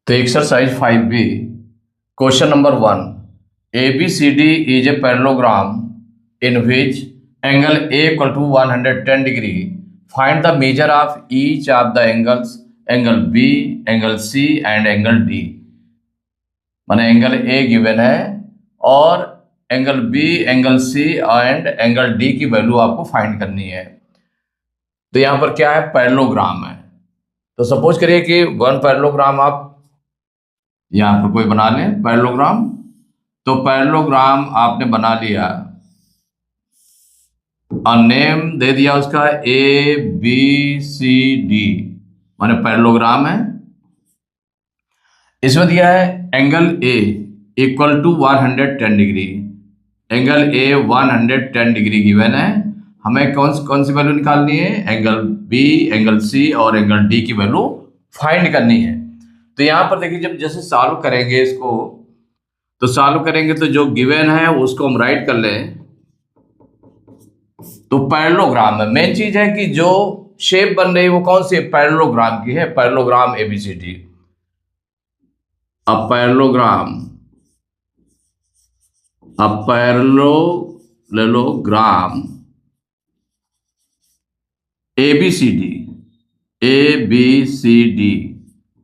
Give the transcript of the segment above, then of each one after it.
तो exercise 5B question number 1, ABCD is a parallelogram in which angle A equal to 110 degree. Find the measure of each of the angles, angle B, angle C and angle D. माने angle A given है और angle B, angle C and angle D की value आपको find करनी है। तो यहाँ पर क्या है, पैरेललोग्राम है। तो सपोज करिए कि वन पैरेललोग्राम आप यहाँ पर कोई बना लें पैरेललोग्राम। तो पैरेललोग्राम आपने बना लिया और नेम दे दिया उसका ABCD, माने पैरेललोग्राम है। इसमें दिया है angle A equal to 110 degree. Angle A 110 degree given है। हमें कौन सी वैल्यू निकालनी है, एंगल B, एंगल C और एंगल D की वैल्यू फाइंड करनी है। तो यहाँ पर देखिए, जब जैसे सॉल्व करेंगे इसको, तो सॉल्व करेंगे तो जो गिवन है उसको हम राइट कर लें। तो पैरेललोग्राम में मेन चीज है कि जो शेप बन रही है वो कौन सी पैरेललोग्राम की है, पैरेललोग्राम ABCD। अब पैरेललोग्राम ABCD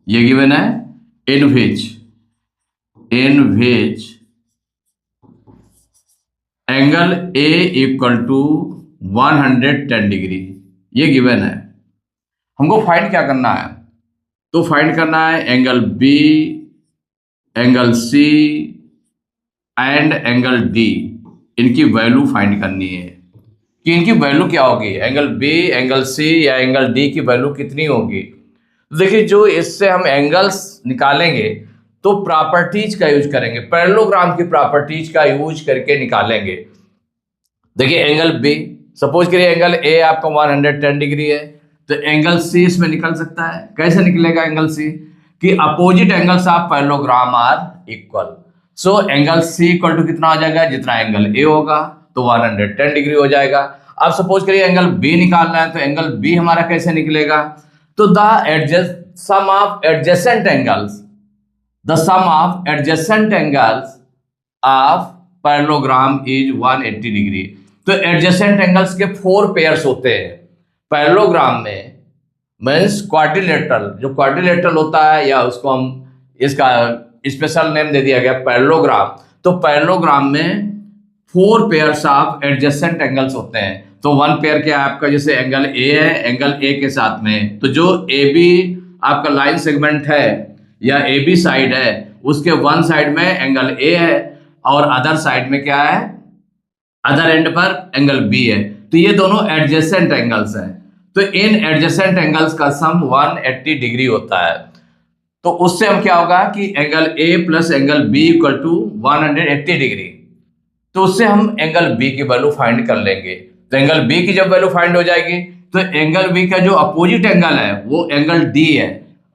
ये गिवन है in which angle A equal to 110 degree, ये गिवन है। हमको फाइंड क्या करना है, तो फाइंड करना है angle B, angle C and angle D, इनकी वैल्यू फाइंड करनी है कि इनकी वैल्यू क्या होगी, एंगल B, एंगल C या एंगल D की वैल्यू कितनी होगी। देखिए, जो इससे हम एंगल्स निकालेंगे तो प्रॉपर्टीज का यूज करेंगे, पैरेललोग्राम की प्रॉपर्टीज का यूज करके निकालेंगे। देखिए एंगल B, सपोज करिए एंगल A आपका 110 डिग्री है, तो एंगल C इसमें निकल सकता है। कैसे निकलेगा एंगल C, कि opposite angles of parallelogram are equal. So angle C equal to कितना हो जाएगा, जितना एंगल A होगा तो 110 डिग्री हो जाएगा। अब सपोज करिए एंगल B निकालना है, तो एंगल B हमारा कैसे निकलेगा, तो the sum of adjacent angles of parallelogram is 180 degree. तो एडजेसेंट एंगल्स के 4 पेयर्स होते हैं पैरेललोग्राम में, मीन्स क्वाड्रिलेटरल। जो क्वाड्रिलेटरल होता है, या उसको हम इसका स्पेशल नेम दे दिया गया पैरेललोग्राम। तो पैरेललोग्राम में 4 पेयर्स ऑफ एडजेसेंट एंगल्स होते हैं। तो वन पेयर क्या है आपका, जैसे एंगल A है, एंगल A के साथ में, तो जो AB आपका लाइन सेगमेंट है या AB साइड है, उसके वन साइड में एंगल A है और अदर साइड में क्या है, अदर एंड पर एंगल B है। तो ये दोनों एडजेसेंट एंगल्स हैं। तो इन एडजेसेंट एंगल्स का सम 180 डिग्री होता है। तो उससे हम क्या होगा कि angle A plus angle B equal to 180 degree. तो उससे हम एंगल B की वैल्यू फाइंड कर लेंगे। तो एंगल B की जब वैल्यू फाइंड हो जाएगी, तो एंगल B का जो अपोजिट एंगल है वो एंगल D है।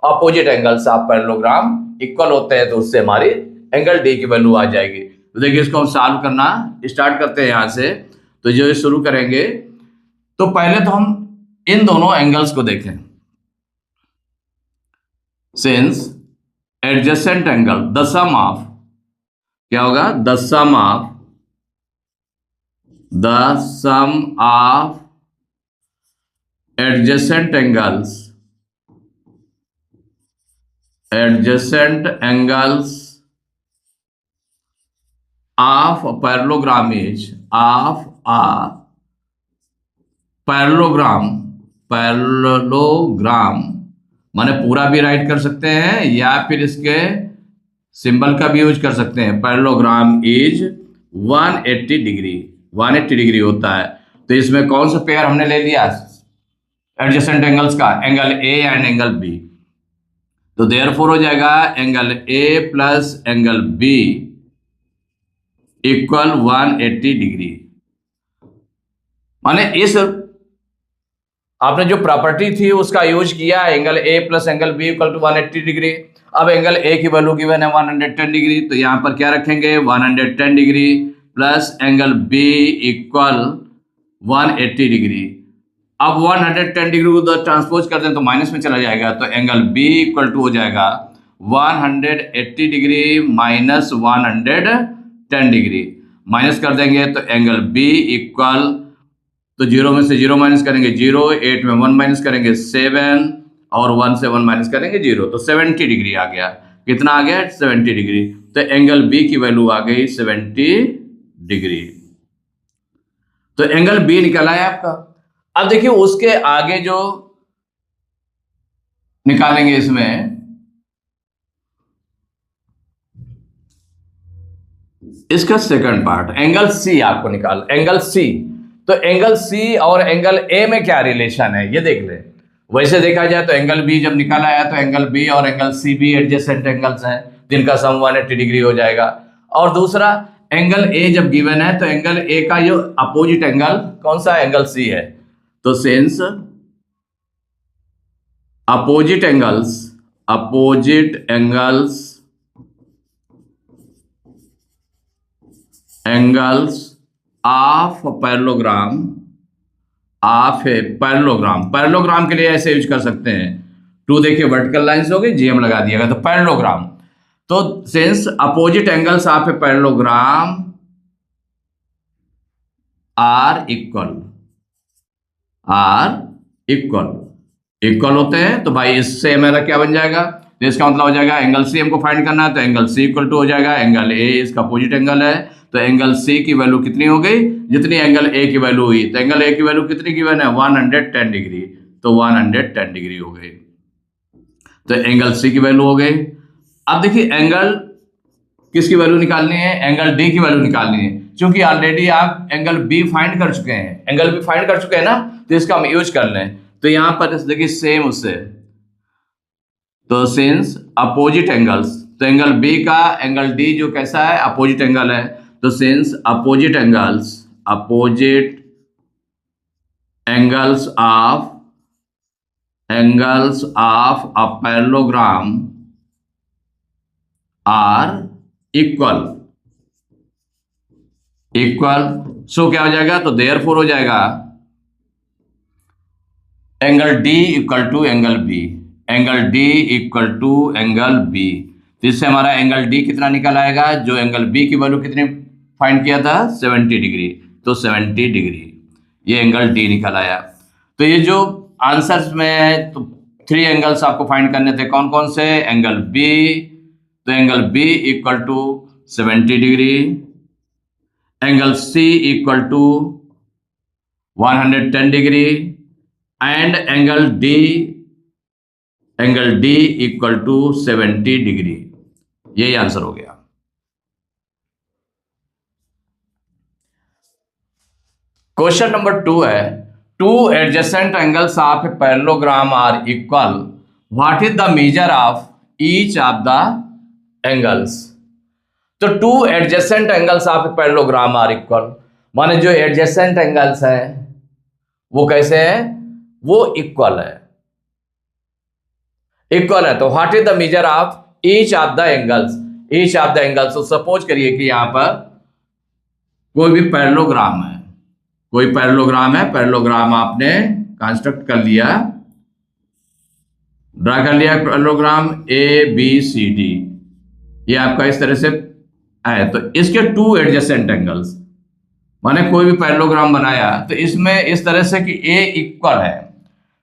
Opposite angles of parallelogram equal होते हैं, तो उससे हमारी एंगल D की वैल्यू आ जाएगी। तो देखिए, इसको हम सॉल्व करना स्टार्ट करते हैं यहाँ से। तो जो शुरू करेंगे, तो पहले तो हम इन दोनों एंगल्स को देखें। Since adjacent angle, the sum of क्या होगा, the sum of adjacent angles of parallelogram is of a parallelogram माने पूरा भी राइट कर सकते हैं या फिर इसके सिंबल का भी यूज कर सकते हैं। पैरेललोग्राम इज 180 डिग्री होता है। तो इसमें कौन सा पेयर हमने ले लिया एडजेसेंट एंगल्स का, angle A and angle B। तो देयरफॉर हो जाएगा angle A plus angle B equal 180 degree. माने इस आपने जो प्रॉपर्टी थी उसका यूज किया, angle A plus angle B equal to 180 degree. अब एंगल A की वैल्यू गिवन है 110 डिग्री, तो यहां पर क्या रखेंगे, 110 degree plus angle B equal 180 degree. अब 110 डिग्री को ट्रांसपोज करते हैं तो माइनस में चला जाएगा, तो एंगल B इक्वल टू हो जाएगा 180 डिग्री माइनस 110 डिग्री, माइनस कर देंगे तो एंगल बी इक्वल, तो 0 में से 0 माइनस करेंगे 0, 8 में 1 माइनस करेंगे 7 और 1 से 1 माइनस करेंगे 0, तो 70 डिग्री आ गया। कितना आ गया? 70 डिग्री। तो एंगल बी की वैल्यू आ गई 70 डिग्री। तो एंगल बी निकला है आपका। अब देखिए उसके आगे जो निकालेंगे इसमें, इसका सेकंड पार्ट एंगल सी आपको निकाल, एंगल सी। तो एंगल सी और एंगल ए में क्या रिलेशन है ये देख ले। वैसे देखा जाए तो एंगल बी जब निकाला है तो एंगल बी और एंगल सी भी एडजेसेंट एंगल्स हैं जिनका सम 180 डिग्री हो जाएगा। और दूसरा एंगल ए जब गिवन है तो एंगल ए का जो अपोजिट एंगल कौन सा? एंगल सी है। तो since opposite angles of parallelogram parallelogram के लिए ऐसे यूज कर सकते हैं। टू देखिए वर्टिकल लाइंस हो गई, जीएम लगा दिएगा। तो पैरेललोग्राम, तो since opposite angles of a parallelogram are equal होते हैं, तो भाई इससे मेरा क्या बन जाएगा? तो इसका मतलब हो जाएगा एंगल सी हमको फाइंड करना है तो एंगल सी इक्वल टू हो जाएगा एंगल ए, इसका अपोजिट एंगल है। तो एंगल सी की वैल्यू कितनी हो गई? जितनी एंगल ए की वैल्यू हुई। तो एंगल ए की वैल्यू कितनी गिवन है? 110 डिग्री। तो 110 डिग्री हो गई। तो एंगल सी की वैल्यू हो गई। अब देखिए एंगल किसकी वैल्यू निकालनी है? एंगल डी की वैल्यू निकालनी है, क्योंकि ऑलरेडी आप एंगल बी फाइंड कर चुके हैं, ना, तो इसका हम यूज कर लें। तो यहां पर देखिए सेम उससे, तो सिंस अपोजिट एंगल्स, तो एंगल बी का एंगल डी जो कैसा है? अपोजिट एंगल है। तो since opposite angles of a parallelogram are equal, so क्या हो जाएगा? तो देयरफॉर हो जाएगा angle D equal to angle B, तो इससे हमारा एंगल डी कितना निकल आएगा? जो एंगल बी की वैल्यू कितनी फाइंड किया था? 70 डिग्री। तो 70 डिग्री ये एंगल डी निकल आया। तो ये जो आंसर्स में तो 3 एंगल्स आपको फाइंड करने थे, कौन कौन से? एंगल बी, तो angle B equal to 70 degree, angle C equal to 110 degree and angle D equal to 70 degree. यही आंसर हो गया। क्वेश्चन नंबर 2 है, two adjacent angles of a parallelogram are equal, what is the measure of each of the angles. तो two adjacent angles of a parallelogram are equal, माने जो adjacent angles हैं वो कैसे हैं? वो इक्वल है। तो what is the measure of each of the angles. तो सपोज करिए कि यहां पर कोई भी पैरेललोग्राम है, पैरेललोग्राम आपने कंस्ट्रक्ट कर लिया, ड्रा कर लिया parallelogram A B C D, ये आपका इस तरह से है। तो इसके टू एडजेसेंट एंगल्स, माने कोई भी पैरेललोग्राम बनाया तो इसमें इस तरह से कि ए इक्वल है,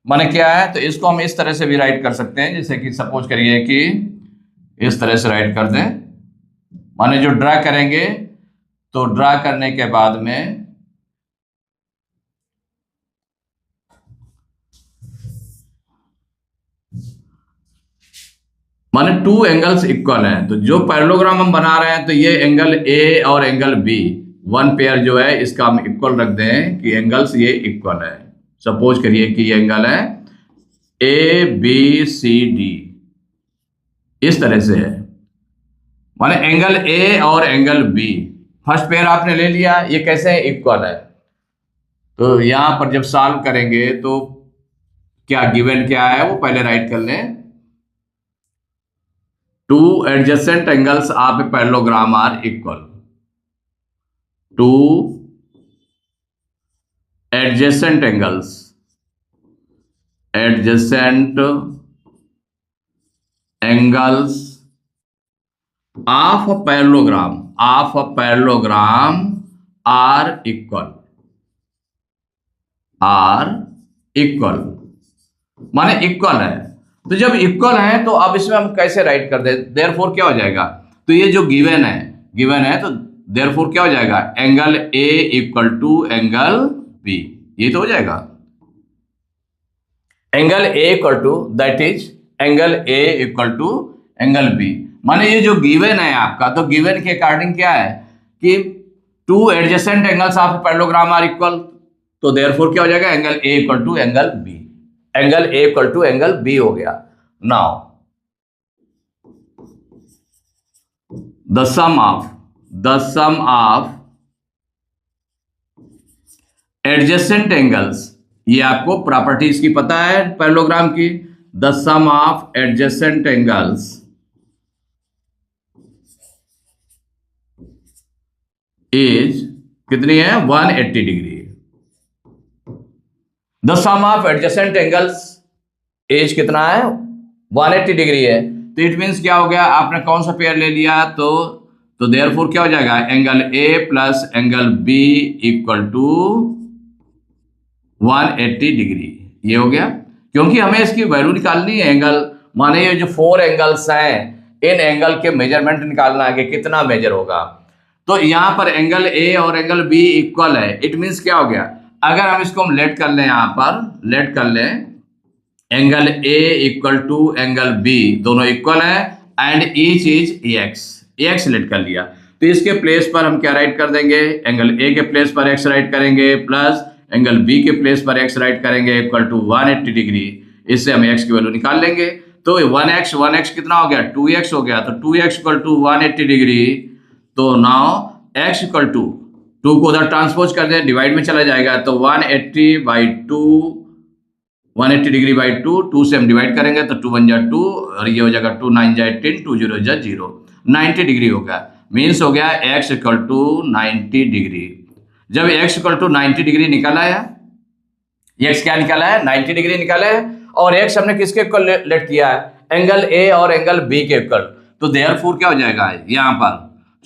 माने क्या है? तो इसको हम इस तरह से भी राइट कर सकते हैं, जैसे कि सपोज करिए कि इस तरह से राइट कर दें, माने जो ड्रा करेंगे तो ड्रा करने के बाद में माने टू एंगल्स इक्वल हैं। तो जो पैरेललोग्राम हम बना रहे हैं तो ये एंगल ए और एंगल बी, वन पेयर जो है इसका हम इक्वल रख दें कि एंगल्स ये इक्वल है। सपोज करिए कि ये एंगल है ए बी सी डी, इस तरह से है, माने एंगल ए और एंगल बी फर्स्ट पेयर आपने ले लिया, ये कैसे है? इक्वल है। तो यहां पर जब सॉल्व करेंगे तो क्या गिवन क्या है वो पहले राइट कर लें। Two adjacent angles of a parallelogram are equal, two adjacent angles of a parallelogram are equal माने इक्वल है। तो जब इक्वल है तो अब इसमें हम कैसे राइट कर दे, देयरफॉर क्या हो जाएगा, तो ये जो गिवन है तो देयरफॉर क्या हो जाएगा, angle A equal to angle B, ये तो हो जाएगा angle A equal to that is angle A equal to angle B. माने ये जो गिवन है आपका, तो गिवन के अकॉर्डिंग क्या है कि two adjacent angles of parallelogram are equal, तो देयरफॉर क्या हो जाएगा, angle A equal to angle B, angle A equal to angle B हो गया। Now the sum of adjacent angles, ये आपको प्रॉपर्टीज की पता है पैरेललोग्राम की। The sum of adjacent angles is कितनी है, 180 degree. The sum of adjacent angles is कितना है, 180 डिग्री है। तो इट मीन्स क्या हो गया, आपने कौन सा पेयर ले लिया, तो देयरफॉर क्या हो जाएगा, angle A plus angle B equal to 180 degree, ये हो गया। क्योंकि हमें इसकी वैल्यू निकालनी है एंगल, माने ये जो 4 एंगल्स हैं, इन एंगल के मेजरमेंट निकालना है कि कितना मेजर होगा। तो यहां पर एंगल ए और एंगल बी इक्वल है, इट मीन्स क्या हो गया, अगर हम इसको हम लेट कर लें, यहां पर लेट कर लें angle A equal to angle B, दोनों इक्वल है and each is X let कर लिया। तो इसके प्लेस पर हम क्या राइट कर देंगे, एंगल ए के प्लेस पर एक्स राइट करेंगे प्लस एंगल बी के प्लेस पर एक्स राइट करेंगे इक्वल टू 180 डिग्री। इससे हम एक्स की वैल्यू निकाल लेंगे। तो 1x कितना हो गया, 2x हो गया। तो 2x इक्वल टू 180 डिग्री। तो नाउ x इक्वल टू 2 को उधर ट्रांसपोज कर दें, डिवाइड में चला जाएगा। तो 180 डिग्री बाई 2 से हम डिवाइड करेंगे तो 2 1 जा 2 और ये हो जाएगा 2 9 जा 18, 2 0 जा 0, 90 डिग्री हो गया। मीन्स हो गया x इक्वल टू 90 डिग्री। जब x इक्वल टू 90 डिग्री निकाला है, x क्या निकाला है, 90 डिग्री निकाला है, और x हमने किसके इक्वल लेट किया है, एंगल a और एंगल b के इक्वल। तो देयरफॉर क्या हो जाएगा, यहाँ पर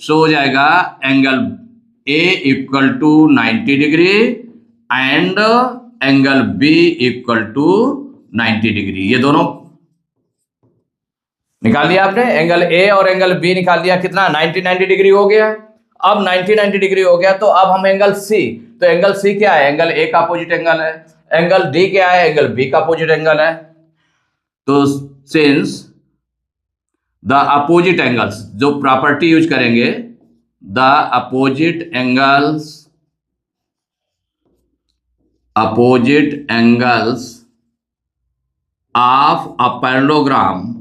शो हो जाएगा angle a equal to 90 degree and angle b equal to 90 degree. ये दोनों निकाल लिया आपने, एंगल a और एंगल b निकाल लिया, कितना 90 डिग्री हो गया। अब 90 डिग्री हो गया, तो अब हम एंगल c, तो एंगल c क्या है, एंगल a का अपोजिट एंगल है। एंगल d क्या है, एंगल b का अपोजिट एंगल है। तो सिंस द अपोजिट एंगल्स, जो प्रॉपर्टी यूज करेंगे, the opposite angles of a parallelogram,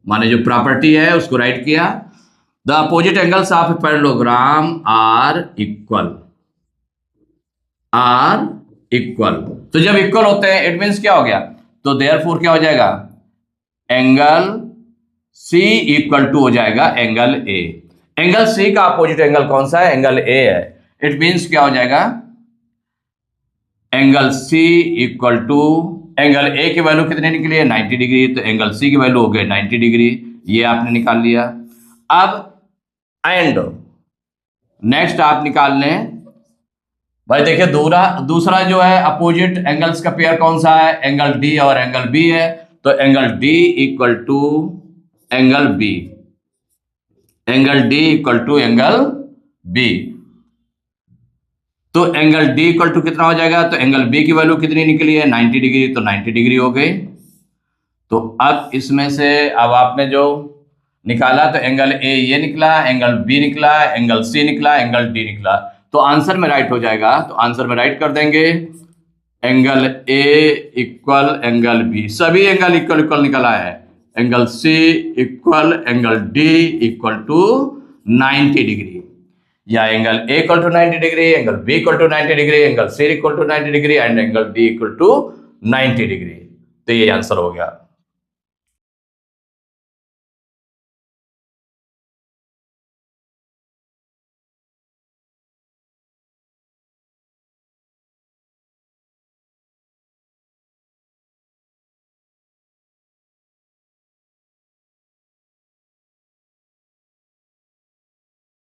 माने जो प्रॉपर्टी है उसको राइट किया, the opposite angles of a parallelogram are equal. तो जब इक्वल होते हैं इट मींस क्या हो गया, तो देयरफॉर क्या हो जाएगा, एंगल C इक्वल टू हो जाएगा एंगल A। एंगल C का अपोजिट एंगल कौन सा है, एंगल A है। इट मींस क्या हो जाएगा, angle C equal to angle A की वैल्यू कितनी निकली है, 90 डिग्री, तो एंगल C की वैल्यू हो गई 90 डिग्री, ये आपने निकाल लिया। अब एंड नेक्स्ट आप निकाल लें भाई, देखिए दूसरा जो है अपोजिट एंगल्स का पेयर कौन सा है, एंगल D और एंगल B है। तो angle D equal to angle B, angle D equal to angle B। तो एंगल D इक्वल टू कितना हो जाएगा, तो एंगल B की वैल्यू कितनी निकली है, 90 डिग्री, तो 90 डिग्री हो गई। तो अब इसमें से अब आपने जो निकाला, तो एंगल A ये निकला, एंगल B निकला, एंगल C निकला, एंगल D निकला। तो आंसर में राइट हो जाएगा। तो आंसर में राइट कर देंगे angle A equal angle B, सभी एंगल इक्वल निकला है। Angle C equal angle D equal to 90 degree, या angle A equal to 90 degree, angle B equal to 90 degree, angle C equal to 90 degree and angle D equal to 90 degree. तो ये answer हो गया।